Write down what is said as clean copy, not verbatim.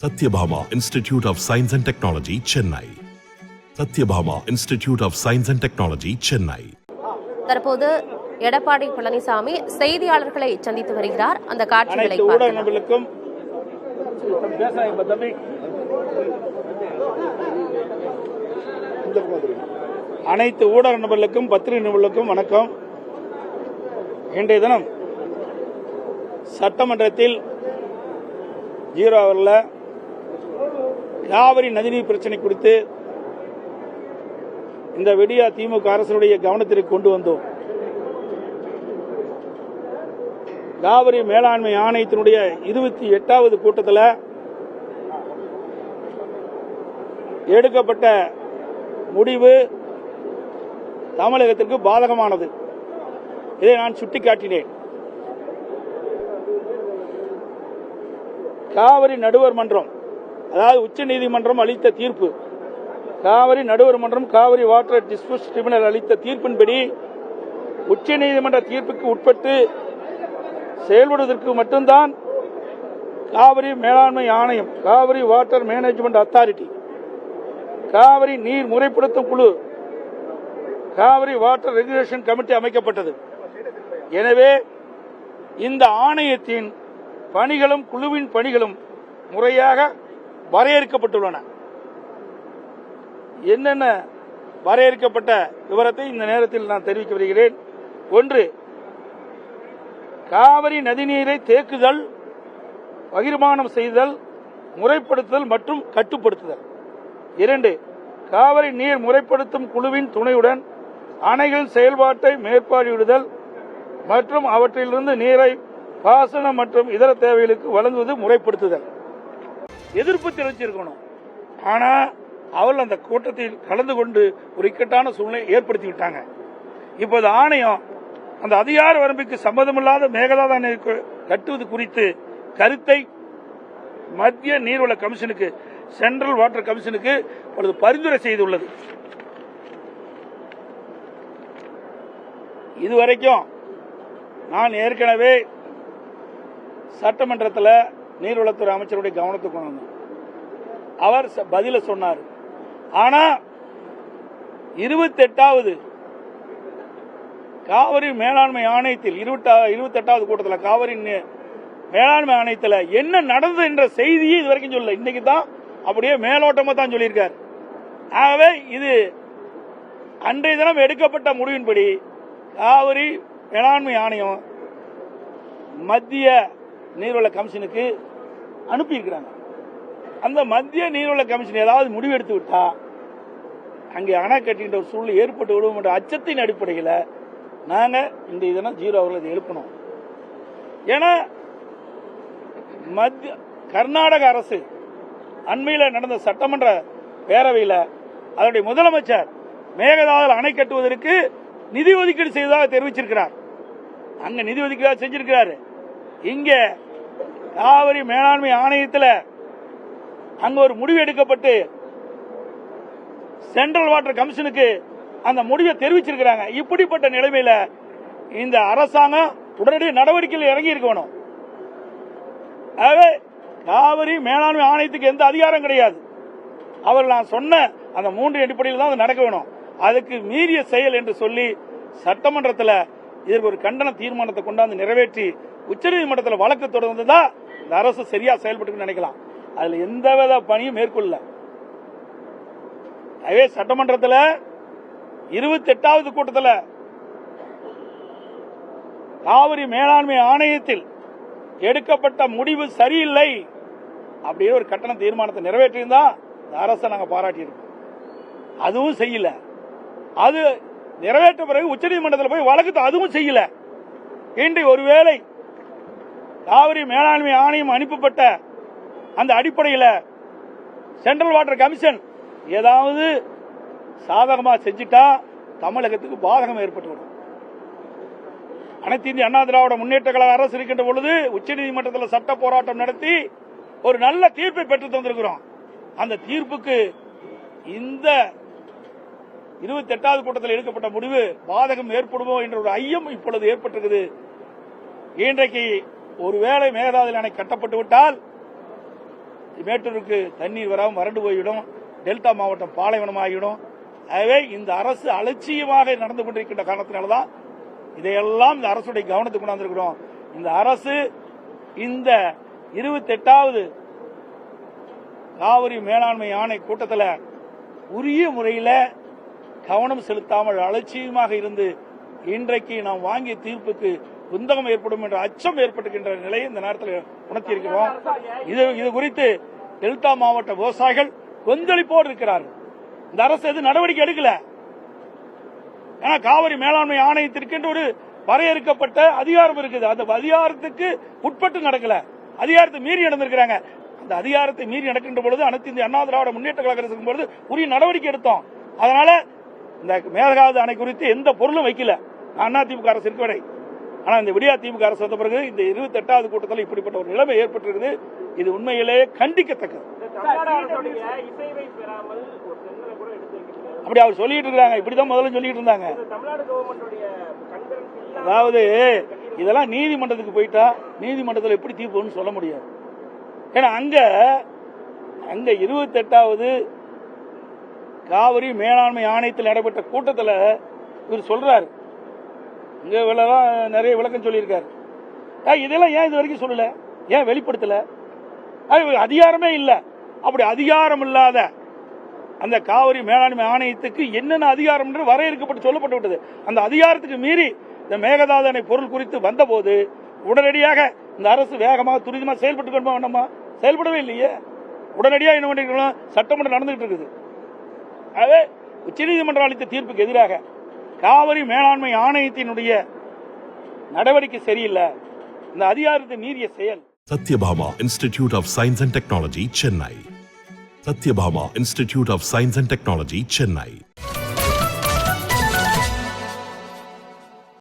Satyabhama Institute of Science and Technology, Chennai. Satyabhama Institute of Science and Technology, Chennai. தற்போது எடப்பாடி பழனிசாமி செய்தியாளர்களை சந்தித்து வருகிறார். அந்த காட்சிகளை ஊடகங்களுக்கும் அனைத்து ஊடக நபர்களுக்கும் பத்திரிகை நபர்களுக்கும் வணக்கம். இன்றைய தினம் சட்டமன்றத்தில் 0 ஹவர்ல காவிரி நதிநீர் பிரச்சனை குறித்து இந்த விடியா திமுக அரசுடைய கவனத்திற்கு கொண்டு வந்தோம். காவிரி மேலாண்மை ஆணையத்தினுடைய 28வது கூட்டத்தில் எடுக்கப்பட்ட முடிவு தமிழகத்திற்கு பாதகமானது. இதை நான் சுட்டிக்காட்டினேன். காவிரி நடுவர் மன்றம், அதாவது உச்ச நீதிமன்றம் அளித்த தீர்ப்பு, காவிரி நடுவர் மன்றம் காவிரி வாட்டர் டிஸ்பியூட் ட்ரிபியூனல் அளித்த தீர்ப்பின்படி உச்ச நீதிமன்ற தீர்ப்புக்கு உட்பட்டு செயல்படுவதற்கு மட்டும்தான் காவிரி மேலாண்மை ஆணையம், Kaveri water management authority, Kaveri நீர் முறைப்படுத்தும் குழு, காவிரி வாட்டர் ரெகுலேஷன் கமிட்டி அமைக்கப்பட்டது. எனவே இந்த ஆணையத்தின் பணிகளும் குழுவின் பணிகளும் முறையாக வரையறுக்கப்பட்டுள்ளன. என்னென்ன வரையறுக்கப்பட்ட விவரத்தை இந்த நேரத்தில் நான் தெரிவிக்க வருகிறேன். 1, காவிரி நதிநீரை தேக்குதல், பகிர்மானம் செய்தல், முறைப்படுத்துதல் மற்றும் கட்டுப்படுத்துதல். 2, காவிரி நீர் முறைப்படுத்தும் குழுவின் துணையுடன் அணைகளின் செயல்பாட்டை மேற்பார்வையிடுதல் மற்றும் அவற்றிலிருந்து நீரை பாசனம் மற்றும் இதர தேவைகளுக்கு வழங்குவது முறைப்படுத்துதல். எதிர்ப்பு தெரிவிச்சிருக்கணும். ஆனா அவர்கள் அந்த கூட்டத்தில் கலந்து கொண்டு ஒரு இக்கட்டான சூழ்நிலை ஏற்படுத்தி விட்டாங்க. இப்போது ஆணையம் அந்த அதிகார வரம்புக்கு சம்பந்தமில்லாத மேகதாது கட்டுவது குறித்து கருத்தை மத்திய நீர்வள கமிஷனுக்கு, சென்ட்ரல் வாட்டர் கமிஷனுக்கு பரிந்துரை செய்துள்ளது. இதுவரைக்கும் நான் ஏற்கனவே சட்டமன்றத்தில் நீர்வளத்துறை அமைச்சருடைய கவனத்துக்கு கொண்டு வந்தேன். அவர் பதில சொன்னார். ஆனா 28வது காவிரி மேலாண்மை ஆணையத்தில் 28வது கூட்டத்தில் காவிரி மேலாண்மை ஆணையத்தில் என்ன நடந்தது என்ற செய்தியை இதுவரைக்கும் சொல்லல. இன்னைக்கு தான் அப்படியே மேலோட்டமா தான் சொல்லியிருக்கார். ஆகவே இது அன்றைய தினம் எடுக்கப்பட்ட முடிவின்படி காவிரி மேலாண்மை ஆணையம் மத்திய நீர்வள கமிஷனுக்கு அனுப்பியிருக்கிறாங்க. அந்த மத்திய நீர்வள கமிஷன் ஏதாவது முடிவு எடுத்து விட்டா அங்கே அணை கட்டுகின்ற ஒரு சூழ்நிலை ஏற்பட்டு விடும் என்ற அச்சத்தின் அடிப்படையில் நாங்க இந்த தினம் 0 ஹவர்ல இதை எழுப்பணும். ஏன்னா கர்நாடக அரசு அண்மையில் நடந்த சட்டமன்ற பேரவையில் அதனுடைய முதலமைச்சர் மேகதாது அணை கட்டுவதற்கு நிதி ஒதுக்கீடு செய்ததாக தெரிவிச்சிருக்கிறார். அங்க நிதி ஒதுக்கீடு செஞ்சிருக்கிறாரு. இங்க காவிரி மேலாண்மை ஆணையத்தில் அங்க ஒரு முடிவு எடுக்கப்பட்டு சென்ட்ரல் வாட்டர் கமிஷனுக்கு அந்த முடிவை தெரிவிச்சிருக்கிறாங்க. இப்படிப்பட்ட நிலைமையில இந்த அரசாங்கம் உடனடி நடவடிக்கையில் இறங்கி இருக்கணும். காவிரி மேலாண்மை ஆணையத்துக்கு எந்த அதிகாரம் கிடையாது. அவர் நான் சொன்ன அந்த 3 அடிப்படையில் தான் நடக்க வேணும். அதுக்கு மீறிய செயல் என்று சொல்லி சட்டமன்றத்தில் இதற்கு ஒரு கண்டன தீர்மானத்தை கொண்டாந்து நிறைவேற்றி உச்சநீதிமன்றத்தில் வழக்கு தொடர்ந்ததா இந்த அரசு சரியா செயல்பட்டு நினைக்கலாம். அதுல எந்தவித பணியும் மேற்கொள்ள. அதே சட்டமன்றத்தில் 28வது கூட்டத்தில் காவிரி மேலாண்மை ஆணையத்தில் எடுக்கப்பட்ட முடிவு சரியில்லை அப்படியே ஒரு கட்டண தீர்மானத்தை நிறைவேற்றியிருந்தா இந்த அரசை நாங்க பாராட்டியிருக்கோம். அதுவும் செய்யல. அது நிறைவேற்ற பிறகு உச்சநீதிமன்றத்தில் போய் வழக்கு அதுவும் செய்யல. இன்று ஒருவேளை காவிரி மேலாண்மை ஆணையம் அனுப்பப்பட்ட அந்த அடிப்படையில் சென்ட்ரல் வாட்டர் கமிஷன் ஏதாவது சாதகமா செஞ்சிட்டா தமிழகத்துக்கு பாதகம் ஏற்பட்டுவிடும். அனைத்து இந்திய அண்ணா திராவிட முன்னேற்ற கழக அரசு இருக்கின்ற பொழுது உச்சநீதிமன்றத்தில் சட்ட போராட்டம் நடத்தி ஒரு நல்ல தீர்ப்பை பெற்று தந்திருக்கிறோம். அந்த தீர்ப்புக்கு இந்த 28வது கூட்டத்தில் எடுக்கப்பட்ட முடிவு பாதகம் ஏற்படுமோ என்ற ஒரு ஐயம் இப்பொழுது ஏற்பட்டிருக்கிறது. இன்றைக்கு ஒருவேளை மேகதாது அணை கட்டப்பட்டு விட்டால் மேட்டூருக்கு தண்ணீர் வராமல் வறண்டு போய்விடும், டெல்டா மாவட்டம் பாலைவனமாகிவிடும். ஆகவே இந்த அரசு அலட்சியமாக நடந்து கொண்டிருக்கின்ற காரணத்தினால்தான் இதையெல்லாம் இந்த அரசுடைய கவனத்துக்கு கொண்டாந்துருக்கிறோம். இந்த அரசு இந்த 28வது காவிரி மேலாண்மை ஆணை கூட்டத்தில் உரிய முறையில் கவனம் செலுத்தாமல் அலட்சியமாக இருந்து இன்றைக்கு நாம் வாங்கிய தீர்ப்புக்கு குந்தகம் ஏற்படும் என்ற அச்சம் ஏற்பட்டுகின்ற நிலையை இந்த நேரத்தில் உணர்த்தியிருக்கிறோம். இது குறித்து டெல்டா மாவட்ட விவசாயிகள் கொந்தளிப்போடு இருக்கிறார்கள். இந்த அரசு எது நடவடிக்கை எடுக்கல. ஏன்னா காவிரி மேலாண்மை ஆணையத்திற்கு என்று ஒரு வரையறுக்கப்பட்ட அதிகாரம் இருக்குது. அந்த அதிகாரத்துக்கு உட்பட்டு நடக்கல, அதிகாரத்தை மீறி நடந்திருக்கிறாங்க. அந்த அதிகாரத்தை மீறி நடக்கின்ற பொழுது அனைத்து இந்திய அண்ணா திராவிட முன்னேற்ற கழக அரசு பொழுது உரிய நடவடிக்கை எடுத்தோம். அதனால இந்த மேகதாது அணை குறித்து எந்த பொருளும் வைக்கல அண்ணா திமுக அரசு இருக்க வரை. ஆனா இந்த விடியா திமுக அரசு வந்த பிறகு இந்த 28வது கூட்டத்தில் இப்படிப்பட்ட ஒரு நிலைமை ஏற்பட்டிருக்குது. இது உண்மையிலேயே கண்டிக்கத்தக்கது. அப்படி அவர் சொல்லிட்டு இருக்காங்க, இப்படிதான் முதல்ல சொல்லிட்டு இருந்தாங்க. அதாவது இதெல்லாம் நீதிமன்றத்துக்கு போயிட்டா நீதிமன்றத்தில் எப்படி தீர்ப்புன்னு சொல்ல முடியாது. ஏன்னா அங்க 28வது காவிரி மேலாண்மை ஆணையத்தில் நடைபெற்ற கூட்டத்தில் இவர் சொல்றாரு, இங்க நிறைய விளக்கம் சொல்லியிருக்காரு. இதெல்லாம் ஏன் இது வரைக்கும் சொல்லல, ஏன் வெளிப்படுத்தல? அதிகாரமே இல்லை. அப்படி அதிகாரம் இல்லாத அந்த காவிரி மேலாண்மை ஆணையத்துக்கு என்னென்ன அதிகாரம் என்று வரையறுக்கப்பட்டு சொல்லப்பட்டு விட்டது. அந்த அதிகாரத்துக்கு மீறி இந்த மேகதாது அணை பொருள் குறித்து வந்தபோது உடனடியாக இந்த அரசு வேகமாக துரிதமாக செயல்பட்டு கொண்டு வேண்டாமா? செயல்படவே இல்லையே. உடனடியாக என்ன பண்ணிருக்கணும், சட்டமன்றம் நடந்துகிட்டு இருக்குது. ஆகவே உச்சநீதிமன்றம் அளித்த தீர்ப்புக்கு எதிராக காவிரி மேலாண்மை ஆணையத்தினுடைய நடவடிக்கை சரியில்லை, இந்த அதிகாரத்தை மீறிய செயல். Sathyabama institute of science and technology, Chennai. Sathyabama institute of science and technology, Chennai.